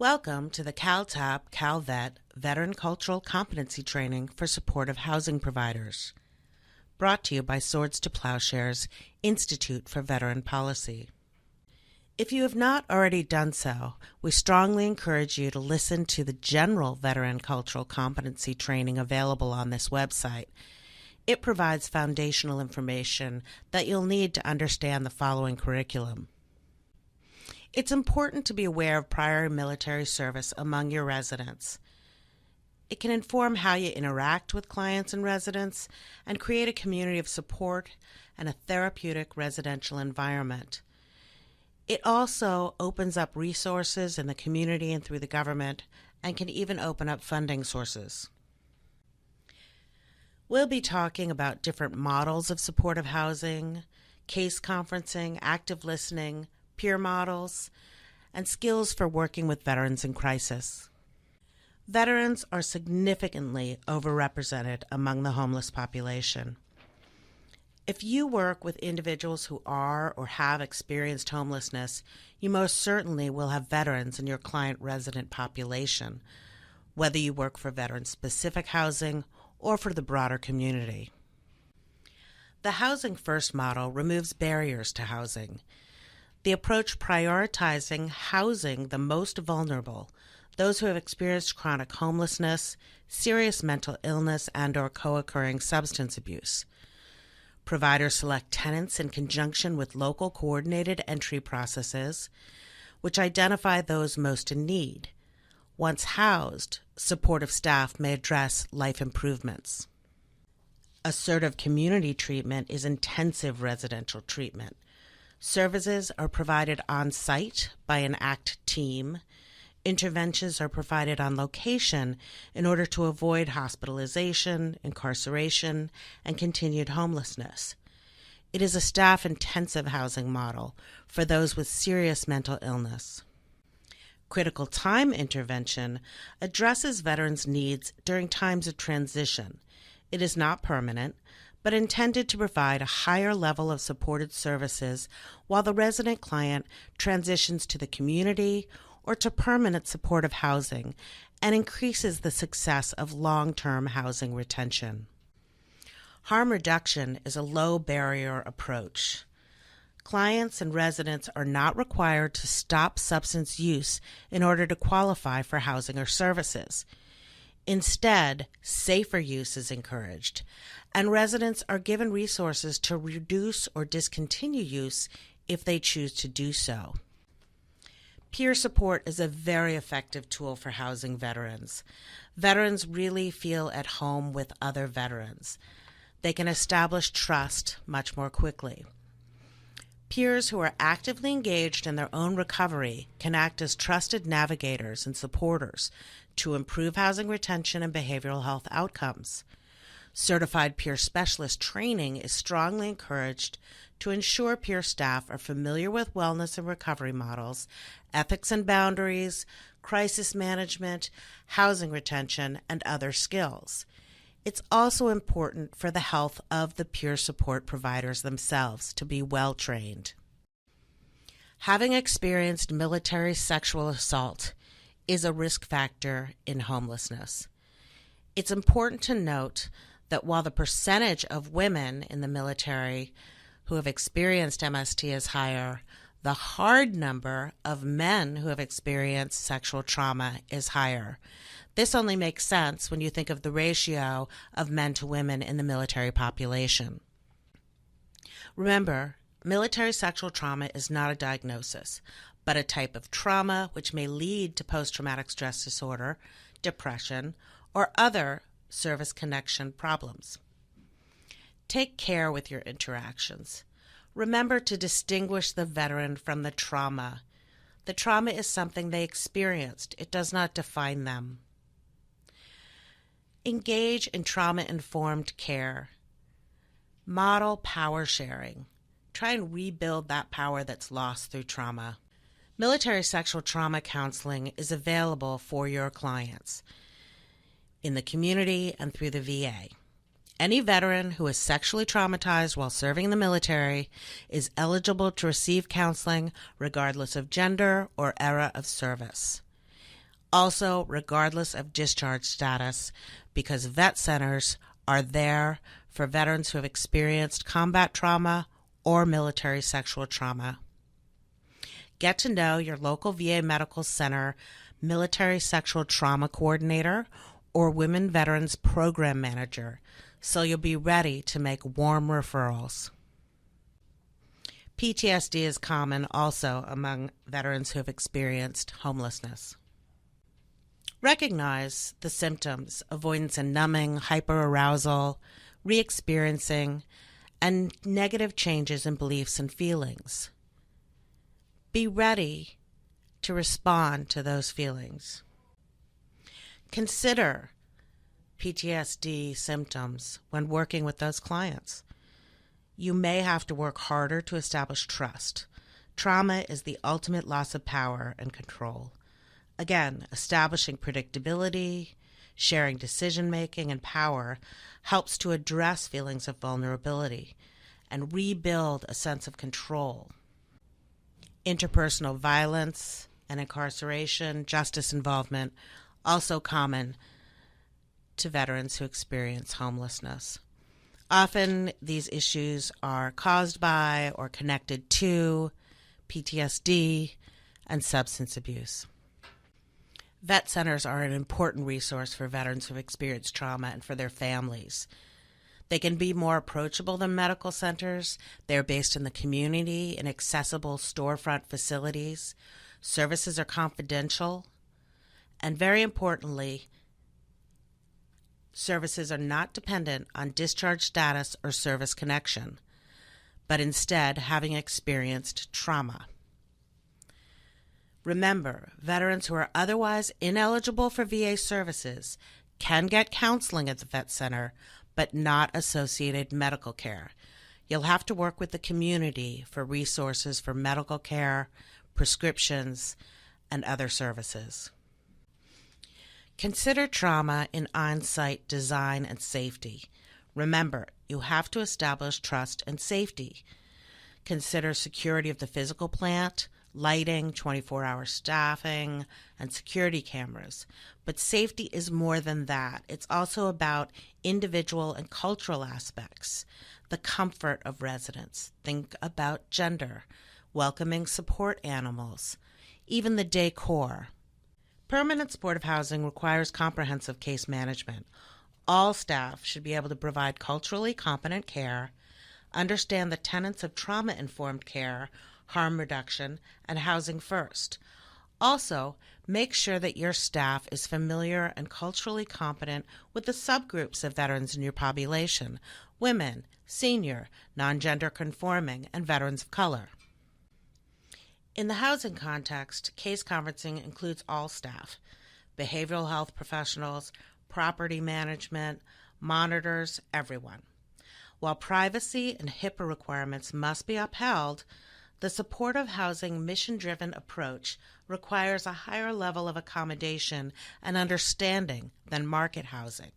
Welcome to the CalTAP CalVet Veteran Cultural Competency Training for Supportive Housing Providers, brought to you by Swords to Plowshares Institute for Veteran Policy. If you have not already done so, we strongly encourage you to listen to the general veteran cultural competency training available on this website. It provides foundational information that you'll need to understand the following curriculum. It's important to be aware of prior military service among your residents. It can inform how you interact with clients and residents and create a community of support and a therapeutic residential environment. It also opens up resources in the community and through the government and can even open up funding sources. We'll be talking about different models of supportive housing, case conferencing, active listening, peer models, and skills for working with veterans in crisis. Veterans are significantly overrepresented among the homeless population. If you work with individuals who are or have experienced homelessness, you most certainly will have veterans in your client resident population, whether you work for veteran-specific housing or for the broader community. The Housing First model removes barriers to housing. The approach prioritizing housing the most vulnerable, those who have experienced chronic homelessness, serious mental illness, and/or co-occurring substance abuse. Providers select tenants in conjunction with local coordinated entry processes, which identify those most in need. Once housed, supportive staff may address life improvements. Assertive community treatment is intensive residential treatment. Services are provided on-site by an ACT team. Interventions are provided on location in order to avoid hospitalization, incarceration, and continued homelessness. It is a staff-intensive housing model for those with serious mental illness. Critical time intervention addresses veterans' needs during times of transition. It is not permanent, but intended to provide a higher level of supported services while the resident client transitions to the community or to permanent supportive housing and increases the success of long-term housing retention. Harm reduction is a low-barrier approach. Clients and residents are not required to stop substance use in order to qualify for housing or services. Instead, safer use is encouraged, and residents are given resources to reduce or discontinue use if they choose to do so. Peer support is a very effective tool for housing veterans. Veterans really feel at home with other veterans. They can establish trust much more quickly. Peers who are actively engaged in their own recovery can act as trusted navigators and supporters to improve housing retention and behavioral health outcomes. Certified peer specialist training is strongly encouraged to ensure peer staff are familiar with wellness and recovery models, ethics and boundaries, crisis management, housing retention, and other skills. It's also important for the health of the peer support providers themselves to be well trained. Having experienced military sexual assault is a risk factor in homelessness. It's important to note that while the percentage of women in the military who have experienced MST is higher, the hard number of men who have experienced sexual trauma is higher. This only makes sense when you think of the ratio of men to women in the military population. Remember, military sexual trauma is not a diagnosis, but a type of trauma which may lead to post-traumatic stress disorder, depression, or other service connection problems. Take care with your interactions. Remember to distinguish the veteran from the trauma. The trauma is something they experienced. It does not define them. Engage in trauma-informed care. Model power sharing. Try and rebuild that power that's lost through trauma. Military sexual trauma counseling is available for your clients in the community and through the VA. Any veteran who is sexually traumatized while serving in the military is eligible to receive counseling regardless of gender or era of service. Also, regardless of discharge status, because vet centers are there for veterans who have experienced combat trauma or military sexual trauma. Get to know your local VA Medical Center military sexual trauma coordinator or women veterans program manager so you'll be ready to make warm referrals. PTSD is common also among veterans who have experienced homelessness. Recognize the symptoms: avoidance and numbing, hyperarousal, re-experiencing, and negative changes in beliefs and feelings. Be ready to respond to those feelings. Consider PTSD symptoms when working with those clients. You may have to work harder to establish trust. Trauma is the ultimate loss of power and control. Again, establishing predictability, sharing decision-making, and power helps to address feelings of vulnerability and rebuild a sense of control. Interpersonal violence and incarceration, justice involvement, also common to veterans who experience homelessness. Often these issues are caused by or connected to PTSD and substance abuse. Vet centers are an important resource for veterans who have experienced trauma and for their families. They can be more approachable than medical centers. They're based in the community in accessible storefront facilities. Services are confidential. And very importantly, services are not dependent on discharge status or service connection, but instead having experienced trauma. Remember, veterans who are otherwise ineligible for VA services can get counseling at the vet center, but not associated medical care. You'll have to work with the community for resources for medical care, prescriptions, and other services. Consider trauma in on-site design and safety. Remember, you have to establish trust and safety. Consider security of the physical plant, lighting, 24-hour staffing, and security cameras. But safety is more than that. It's also about individual and cultural aspects, the comfort of residents. Think about gender, welcoming support animals, even the decor. Permanent supportive housing requires comprehensive case management. All staff should be able to provide culturally competent care, understand the tenets of trauma-informed care, harm reduction, and housing first. Also, make sure that your staff is familiar and culturally competent with the subgroups of veterans in your population: women, senior, non-gender conforming, and veterans of color. In the housing context, case conferencing includes all staff: behavioral health professionals, property management, monitors, everyone. While privacy and HIPAA requirements must be upheld, the supportive housing mission-driven approach requires a higher level of accommodation and understanding than market housing.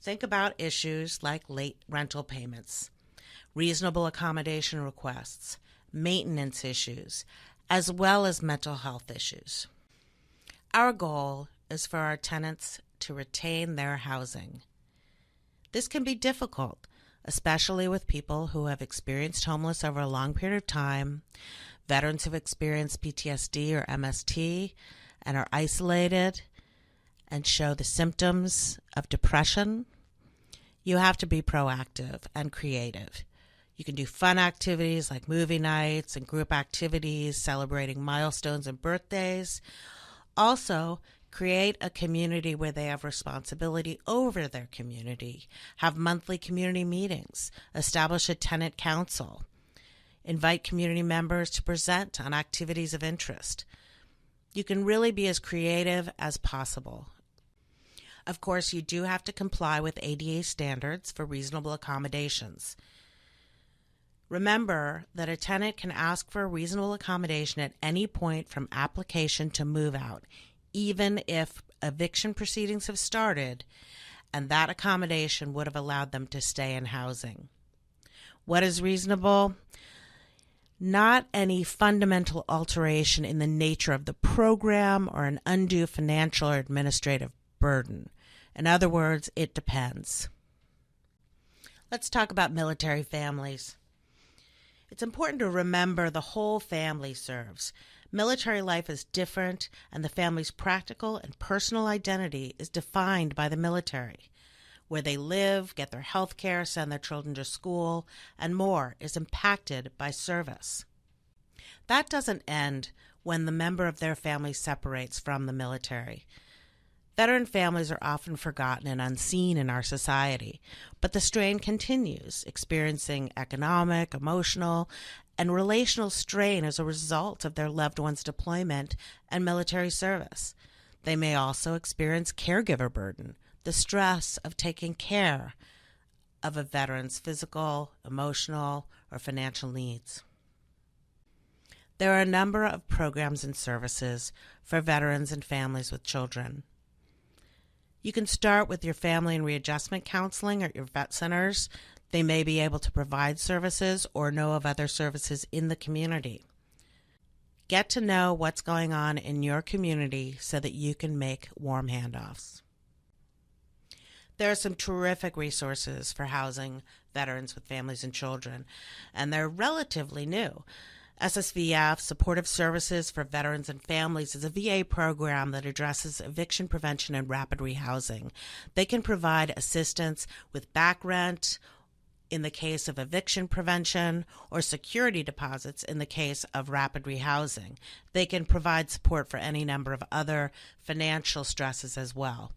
Think about issues like late rental payments, reasonable accommodation requests, maintenance issues, as well as mental health issues. Our goal is for our tenants to retain their housing. This can be difficult, especially with people who have experienced homeless over a long period of time, veterans who have experienced PTSD or MST and are isolated and show the symptoms of depression. You have to be proactive and creative. You can do fun activities like movie nights and group activities, celebrating milestones and birthdays. Also, create a community where they have responsibility over their community. Have monthly community meetings. Establish a tenant council. Invite community members to present on activities of interest. You can really be as creative as possible. Of course, you do have to comply with ADA standards for reasonable accommodations. Remember that a tenant can ask for a reasonable accommodation at any point from application to move out, even if eviction proceedings have started and that accommodation would have allowed them to stay in housing. What is reasonable? not any fundamental alteration in the nature of the program or an undue financial or administrative burden. In other words, it depends. Let's talk about military families. It's important to remember the whole family serves. Military life is different, and the family's practical and personal identity is defined by the military. Where they live, get their health care, send their children to school, and more is impacted by service. That doesn't end when the member of their family separates from the military. Veteran families are often forgotten and unseen in our society, but the strain continues, experiencing economic, emotional, and relational strain as a result of their loved one's deployment and military service. They may also experience caregiver burden, the stress of taking care of a veteran's physical, emotional, or financial needs. There are a number of programs and services for veterans and families with children. You can start with your family and readjustment counseling at your vet centers. They may be able to provide services or know of other services in the community. Get to know what's going on in your community so that you can make warm handoffs. There are some terrific resources for housing veterans with families and children, and they're relatively new. SSVF, Supportive Services for Veterans and Families, is a VA program that addresses eviction prevention and rapid rehousing. They can provide assistance with back rent in the case of eviction prevention or security deposits in the case of rapid rehousing. They can provide support for any number of other financial stresses as well.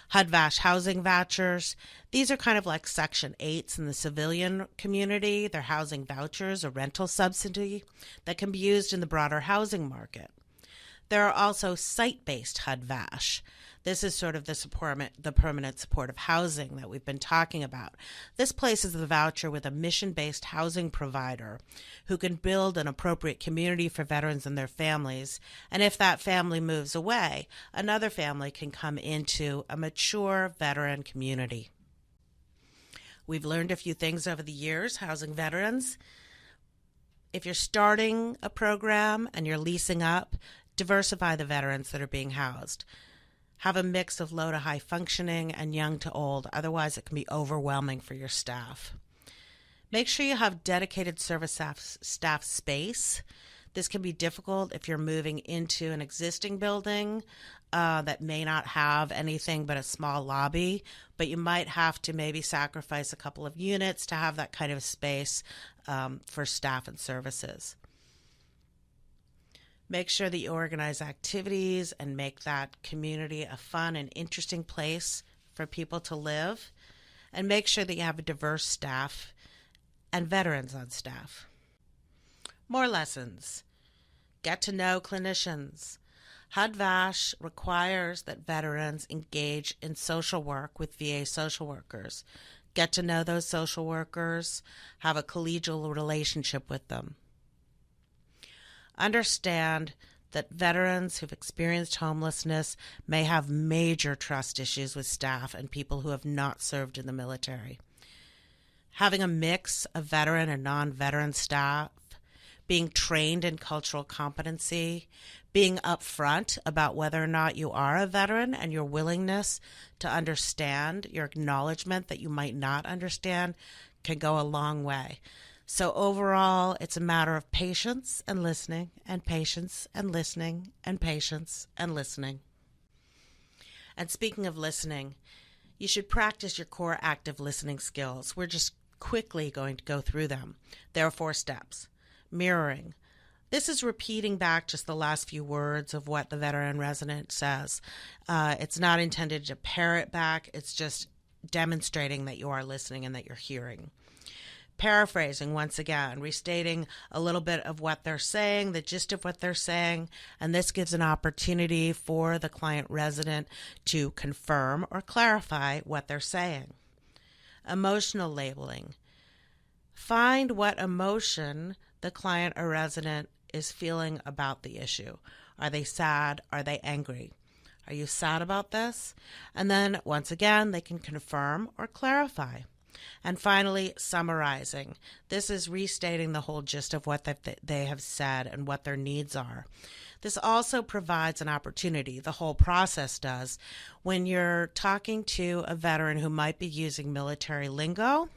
HUD-VASH housing vouchers. These are kind of like Section 8s in the civilian community. They're housing vouchers, a rental subsidy that can be used in the broader housing market. There are also site-based HUD-VASH. This is sort of the permanent supportive housing that we've been talking about. This places the voucher with a mission-based housing provider who can build an appropriate community for veterans and their families. And if that family moves away, another family can come into a mature veteran community. We've learned a few things over the years housing veterans. If you're starting a program and you're leasing up, diversify the veterans that are being housed. Have a mix of low to high functioning and young to old. Otherwise, it can be overwhelming for your staff. Make sure you have dedicated service staff space. This can be difficult if you're moving into an existing building that may not have anything but a small lobby, but you might have to maybe sacrifice a couple of units to have that kind of space for staff and services. Make sure that you organize activities and make that community a fun and interesting place for people to live. And make sure that you have a diverse staff and veterans on staff. More lessons. Get to know clinicians. HUD-VASH requires that veterans engage in social work with VA social workers. Get to know those social workers. Have a collegial relationship with them. Understand that veterans who've experienced homelessness may have major trust issues with staff and people who have not served in the military. Having a mix of veteran and non-veteran staff, being trained in cultural competency, being upfront about whether or not you are a veteran and your willingness to understand, your acknowledgement that you might not understand can go a long way. So overall, it's a matter of patience and listening, and patience and listening, and patience and listening. And speaking of listening, you should practice your core active listening skills. We're just quickly going to go through them. There are 4 steps. Mirroring. This is repeating back just the last few words of what the veteran resident says. It's not intended to parrot back. It's just demonstrating that you are listening and that you're hearing. Paraphrasing once again, restating a little bit of what they're saying, the gist of what they're saying, and this gives an opportunity for the client resident to confirm or clarify what they're saying. Emotional labeling. Find what emotion the client or resident is feeling about the issue. Are they sad? Are they angry? Are you sad about this? And then once again, they can confirm or clarify. And finally, summarizing. This is restating the whole gist of what they have said and what their needs are. This also provides an opportunity, the whole process does, when you're talking to a veteran who might be using military lingo,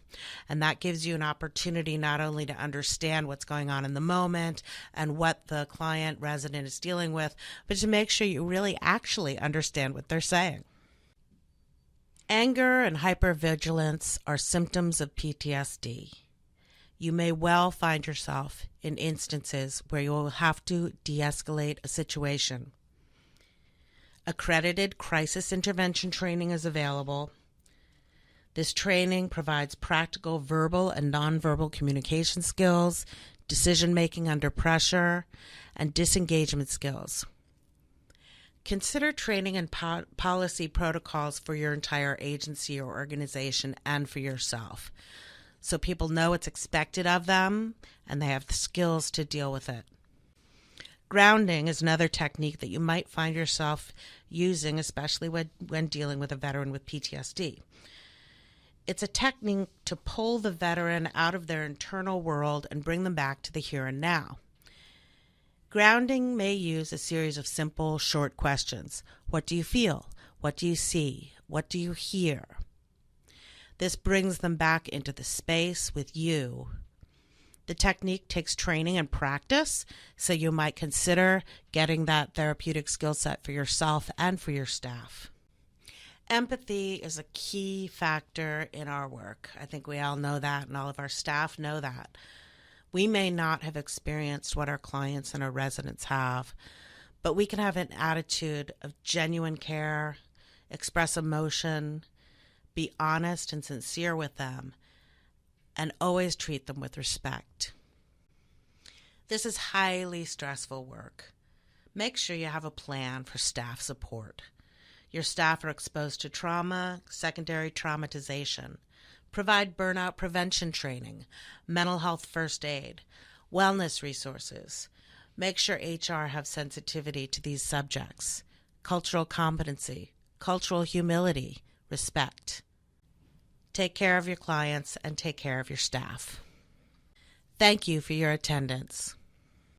and that gives you an opportunity not only to understand what's going on in the moment and what the client resident is dealing with, but to make sure you really actually understand what they're saying. Anger and hypervigilance are symptoms of PTSD. You may well find yourself in instances where you will have to de-escalate a situation. Accredited crisis intervention training is available. This training provides practical verbal and nonverbal communication skills, decision-making under pressure, and disengagement skills. Consider training and policy protocols for your entire agency or organization and for yourself, so people know what's expected of them and they have the skills to deal with it. Grounding is another technique that you might find yourself using, especially when dealing with a veteran with PTSD. It's a technique to pull the veteran out of their internal world and bring them back to the here and now. Grounding may use a series of simple, short questions. What do you feel? What do you see? What do you hear? This brings them back into the space with you. The technique takes training and practice, so you might consider getting that therapeutic skill set for yourself and for your staff. Empathy is a key factor in our work. I think we all know that, and all of our staff know that. We may not have experienced what our clients and our residents have, but we can have an attitude of genuine care, express emotion, be honest and sincere with them, and always treat them with respect. This is highly stressful work. Make sure you have a plan for staff support. Your staff are exposed to trauma, secondary traumatization. Provide burnout prevention training, mental health first aid, wellness resources. Make sure HR have sensitivity to these subjects. Cultural competency, cultural humility, respect. Take care of your clients and take care of your staff. Thank you for your attendance.